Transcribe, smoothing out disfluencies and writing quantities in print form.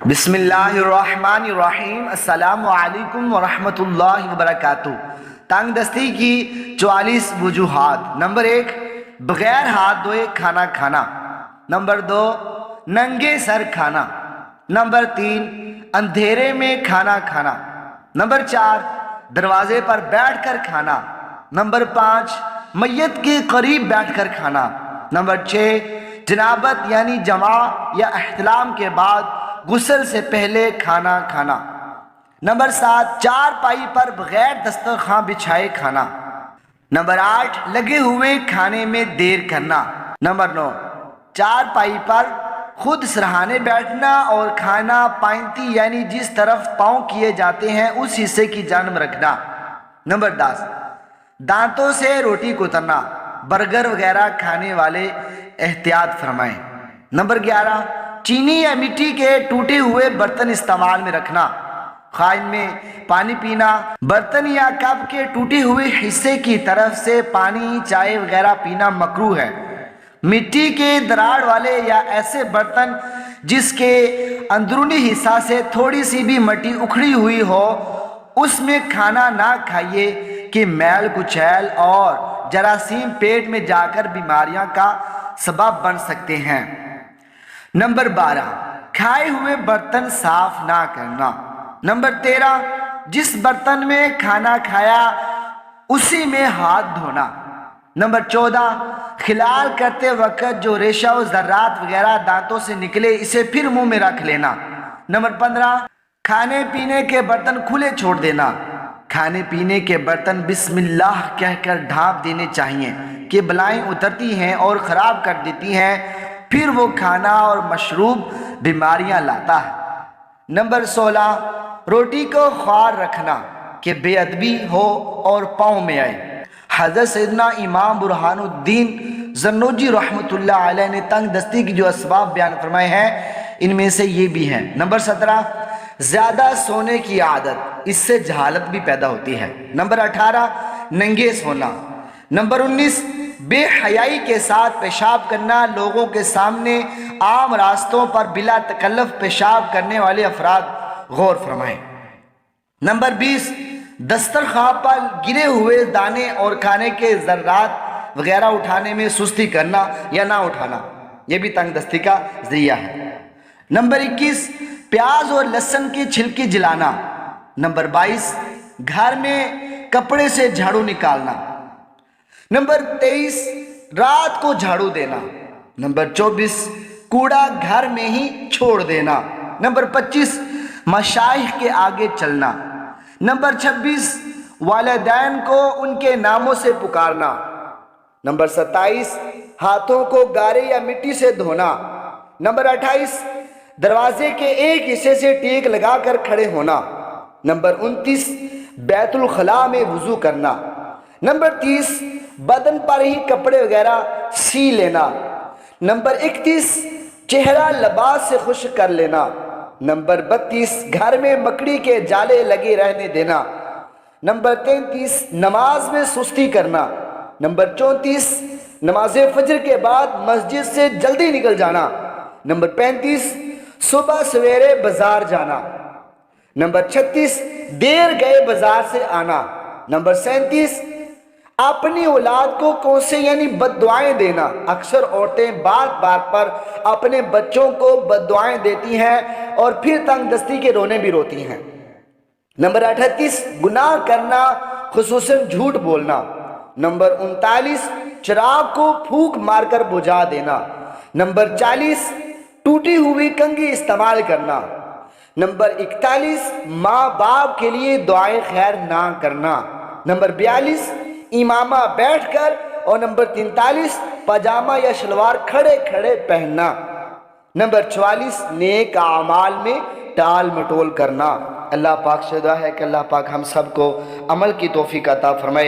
بسم اللہ الرحمن الرحیم۔ السلام علیکم ورحمۃ اللہ وبرکاتہ۔ تنگ دستی کی 44 وجوہات۔ نمبر 1، بغیر ہاتھ دھوئے کھانا کھانا۔ نمبر 2، ننگے سر کھانا۔ نمبر 3، اندھیرے میں کھانا کھانا۔ نمبر 4، دروازے پر بیٹھ کر کھانا۔ نمبر 5، میت کے قریب بیٹھ کر کھانا۔ نمبر 6، جنابت یعنی جماع یا احتلام کے بعد غسل سے پہلے کھانا کھانا۔ نمبر 7، چارپائی پر بغیر دسترخوان بچھائے کھانا۔ نمبر 8، لگے ہوئے کھانے میں دیر کرنا۔ نمبر 9، چارپائی پر خود سرہانے بیٹھنا اور کھانا پائنتی یعنی جس طرف پاؤں کیے جاتے ہیں اس حصے کی جانب رکھنا۔ نمبر 10، دانتوں سے روٹی کوترنا۔ برگر وغیرہ کھانے والے احتیاط فرمائیں۔ نمبر 11، چینی یا مٹی کے ٹوٹے ہوئے برتن استعمال میں رکھنا۔ خواہ میں پانی پینا، برتن یا کپ کے ٹوٹے ہوئے حصے کی طرف سے پانی چائے وغیرہ پینا مکروہ ہے۔ مٹی کے دراڑ والے یا ایسے برتن جس کے اندرونی حصہ سے تھوڑی سی بھی مٹی اکھڑی ہوئی ہو اس میں کھانا نہ کھائیے کہ میل کچیل اور جراثیم پیٹ میں جا کر بیماریاں کا سبب بن سکتے ہیں۔ نمبر 12، کھائے ہوئے برتن صاف نہ کرنا۔ نمبر 13، جس برتن میں کھانا کھایا اسی میں ہاتھ دھونا۔ نمبر 14، خلال کرتے وقت جو ریشہ و ذرات وغیرہ دانتوں سے نکلے اسے پھر منہ میں رکھ لینا۔ نمبر 15، کھانے پینے کے برتن کھلے چھوڑ دینا۔ کھانے پینے کے برتن بسم اللہ کہہ کر ڈھانپ دینے چاہیے کہ بلائیں اترتی ہیں اور خراب کر دیتی ہیں، پھر وہ کھانا اور مشروب بیماریاں لاتا ہے۔ نمبر 16، روٹی کو خوار رکھنا کہ بے ادبی ہو اور پاؤں میں آئے۔ حضرت سیدنا امام برہان الدین زرنوجی رحمۃ اللہ علیہ نے تنگ دستی کی جو اسباب بیان فرمائے ہیں ان میں سے یہ بھی ہیں۔ نمبر 17، زیادہ سونے کی عادت، اس سے جہالت بھی پیدا ہوتی ہے۔ نمبر 18، ننگے سونا۔ نمبر 19، بے حیائی کے ساتھ پیشاب کرنا، لوگوں کے سامنے عام راستوں پر بلا تکلف پیشاب کرنے والے افراد غور فرمائیں۔ نمبر 20، دسترخوان پر گرے ہوئے دانے اور کھانے کے ذرات وغیرہ اٹھانے میں سستی کرنا یا نہ اٹھانا، یہ بھی تنگ دستی کا ذریعہ ہے۔ نمبر 21، پیاز اور لہسن کی چھلکی جلانا۔ نمبر 22، گھر میں کپڑے سے جھاڑو نکالنا۔ نمبر 23، رات کو جھاڑو دینا۔ نمبر 24، کوڑا گھر میں ہی چھوڑ دینا۔ نمبر 25، مشائخ کے آگے چلنا۔ نمبر 26، والدین کو ان کے ناموں سے پکارنا۔ نمبر 27، ہاتھوں کو گارے یا مٹی سے دھونا۔ نمبر 28، دروازے کے ایک حصے سے ٹیک لگا کر کھڑے ہونا۔ نمبر 29، بیت الخلاء میں وضو کرنا۔ نمبر 30، بدن پر ہی کپڑے وغیرہ سی لینا۔ نمبر 31، چہرہ لباس سے خشک کر لینا۔ نمبر 32، گھر میں مکڑی کے جالے لگے رہنے دینا۔ نمبر 33، نماز میں سستی کرنا۔ نمبر 34، نماز فجر کے بعد مسجد سے جلدی نکل جانا۔ نمبر 35، صبح سویرے بازار جانا۔ نمبر 36، دیر گئے بازار سے آنا۔ نمبر 37، اپنی اولاد کو کوسے یعنی بد دعائیں دینا۔ اکثر عورتیں بات بات پر اپنے بچوں کو بد دعائیں دیتی ہیں اور پھر تنگ دستی کے رونے بھی روتی ہیں۔ نمبر 38، گناہ کرنا خصوصاً جھوٹ بولنا۔ نمبر 39، چراغ کو پھونک مار کر بجھا دینا۔ نمبر 40، ٹوٹی ہوئی کنگھی استعمال کرنا۔ نمبر 41، ماں باپ کے لیے دعائیں خیر نہ کرنا۔ نمبر 42، امامہ بیٹھ کر، اور نمبر 43، پاجامہ یا شلوار کھڑے کھڑے پہننا۔ نمبر 44، نیک اعمال میں ٹال مٹول کرنا۔ اللہ پاک سے دعا ہے کہ اللہ پاک ہم سب کو عمل کی توفیق عطا فرمائے۔